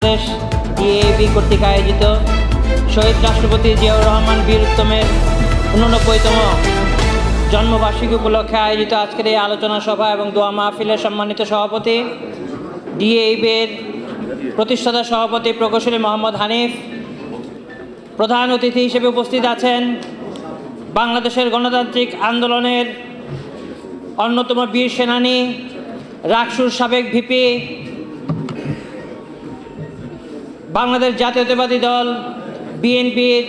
Bangladesh DAB কর্তৃক আয়োজিত শহীদ রাষ্ট্রপতি জিয়াউর রহমান বীর উত্তমের 89তম জন্মবার্ষিকী উপলক্ষে আয়োজিত আজকের এই আলোচনা সভা এবং দোয়া মাহফিলের সম্মানিত সভাপতি ডিএবির প্রতিষ্ঠাতা সভাপতি প্রকৌশলী মোহাম্মদ হানিফ, প্রধান অতিথি হিসেবে উপস্থিত আছেন বাংলাদেশের গণতান্ত্রিক আন্দোলনের অন্যতম বীর সেনানী রাকসুর সাবেক ভিপি, বাংলাদেশ জাতীয়তাবাদী দল বিএনপির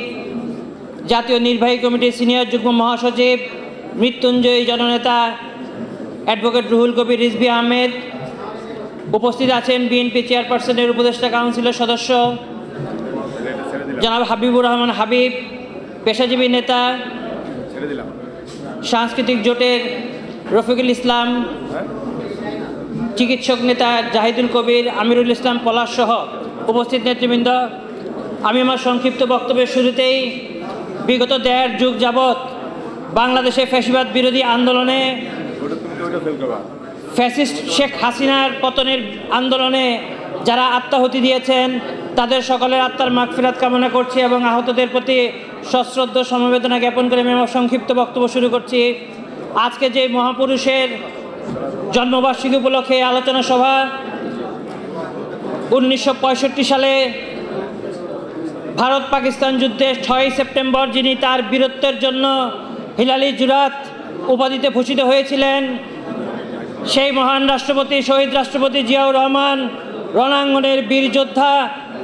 জাতীয় নির্বাহী কমিটির সিনিয়র যুগ্ম মহাসচিব মৃত্যুঞ্জয়ী জননেতা অ্যাডভোকেট রুহুল কবির রিজভী আহমেদ। উপস্থিত আছেন বিএনপি চেয়ারপারসনের উপদেষ্টা কাউন্সিলের সদস্য জনাব হাবিবুর রহমান হাবিব, পেশাজীবী নেতা সাংস্কৃতিক জোটের রফিকুল ইসলাম, চিকিৎসক নেতা জাহিদুল কবির, আমিরুল ইসলাম পলাশ সহ উপস্থিত নেতৃবৃন্দ, আমি আমার সংক্ষিপ্ত বক্তব্যের শুরুতেই বিগত 1.5 যুগ যাবৎ বাংলাদেশে ফ্যাসিবাদ বিরোধী আন্দোলনে, ফ্যাসিস্ট শেখ হাসিনার পতনের আন্দোলনে যারা আত্মাহুতি দিয়েছেন তাদের সকলের আত্মার মাগফিরাত কামনা করছি এবং আহতদের প্রতি সশ্রদ্ধ সমবেদনা জ্ঞাপন করে আমি আমার সংক্ষিপ্ত বক্তব্য শুরু করছি। আজকে যে মহাপুরুষের জন্মবার্ষিকী উপলক্ষে আলোচনা সভা, 1965 সালে ভারত পাকিস্তান যুদ্ধে 6 সেপ্টেম্বর যিনি তার বীরত্বের জন্য হিলালি জুরাত উপাধিতে ভূষিত হয়েছিলেন, সেই মহান রাষ্ট্রপতি শহীদ রাষ্ট্রপতি জিয়াউর রহমান রণাঙ্গনের বীর যোদ্ধা,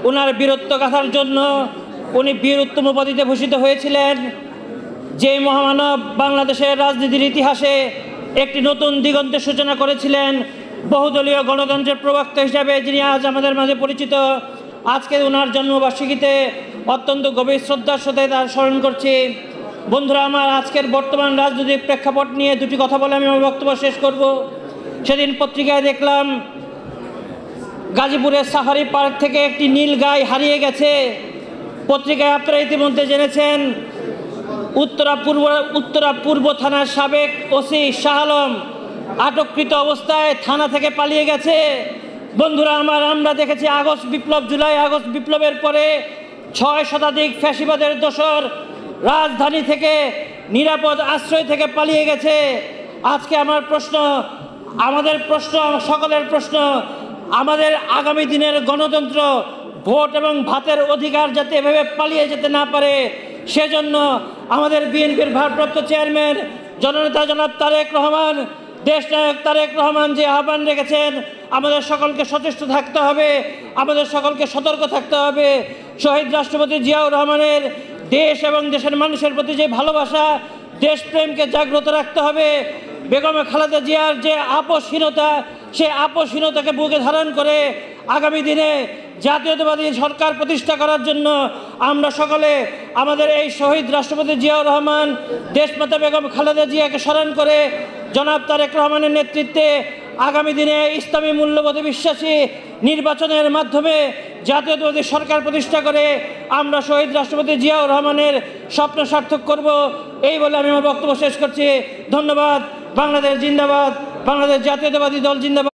ওনার বীরত্ব গাথার জন্য উনি বীর উত্তম উপাধিতে ভূষিত হয়েছিলেন। যে মহামানব বাংলাদেশের রাজনীতির ইতিহাসে একটি নতুন দিগন্তের সূচনা করেছিলেন, বহুদলীয় গণতন্ত্রের প্রবক্তা হিসাবে যিনি আজ আমাদের মাঝে পরিচিত, আজকে ওনার জন্মবার্ষিকীতে অত্যন্ত গভীর শ্রদ্ধার সাথে তার স্মরণ করছি। বন্ধুরা আমার, আজকের বর্তমান রাজনৈতিক প্রেক্ষাপট নিয়ে দুটি কথা বলে আমি আমার বক্তব্য শেষ করব। সেদিন পত্রিকায় দেখলাম গাজীপুরের সাফারি পার্ক থেকে একটি নীলগাই হারিয়ে গেছে। পত্রিকায় আপনারা ইতিমধ্যে জেনেছেন উত্তরা পূর্ব থানার সাবেক ওসি শাহ আলম আটককৃত অবস্থায় থানা থেকে পালিয়ে গেছে। বন্ধুরা আমার, আমরা দেখেছি আগস্ট বিপ্লব, জুলাই আগস্ট বিপ্লবের পরে 6 শতাধিক ফ্যাসিবাদের দোসর রাজধানী থেকে নিরাপদ আশ্রয় থেকে পালিয়ে গেছে। আজকে আমার প্রশ্ন, আমাদের প্রশ্ন, সকলের প্রশ্ন, আমাদের আগামী দিনের গণতন্ত্র, ভোট এবং ভাতের অধিকার যাতে এভাবে পালিয়ে যেতে না পারে, সেজন্য আমাদের বিএনপির ভারপ্রাপ্ত চেয়ারম্যান জননেতা জনাব তারেক রহমান, দেশনায়ক তারেক রহমান যে আহ্বান রেখেছেন, আমাদের সকলকে সচেষ্ট থাকতে হবে, আমাদের সকলকে সতর্ক থাকতে হবে। শহীদ রাষ্ট্রপতি জিয়াউর রহমানের দেশ এবং দেশের মানুষের প্রতি যে ভালোবাসা, দেশপ্রেমকে জাগ্রত রাখতে হবে। বেগম খালেদা জিয়ার যে আপোষহীনতা, সেই আপোষহীনতাকে বুকে ধারণ করে আগামী দিনে জাতীয়তাবাদী সরকার প্রতিষ্ঠা করার জন্য আমরা সকলে আমাদের এই শহীদ রাষ্ট্রপতি জিয়াউর রহমান, দেশমাতা বেগম খালেদা জিয়াকে স্মরণ করে জনাব তারেক রহমানের নেতৃত্বে আগামী দিনে ইসলামী মূল্যবোধে বিশ্বাসী নির্বাচনের মাধ্যমে জাতীয়তাবাদী সরকার প্রতিষ্ঠা করে আমরা শহীদ রাষ্ট্রপতি জিয়াউর রহমানের স্বপ্ন সার্থক করব, এই বলে আমি আমার বক্তব্য শেষ করছি। ধন্যবাদ। বাংলাদেশ জিন্দাবাদ, বাংলাদেশ জাতীয়তাবাদী দল জিন্দাবাদ।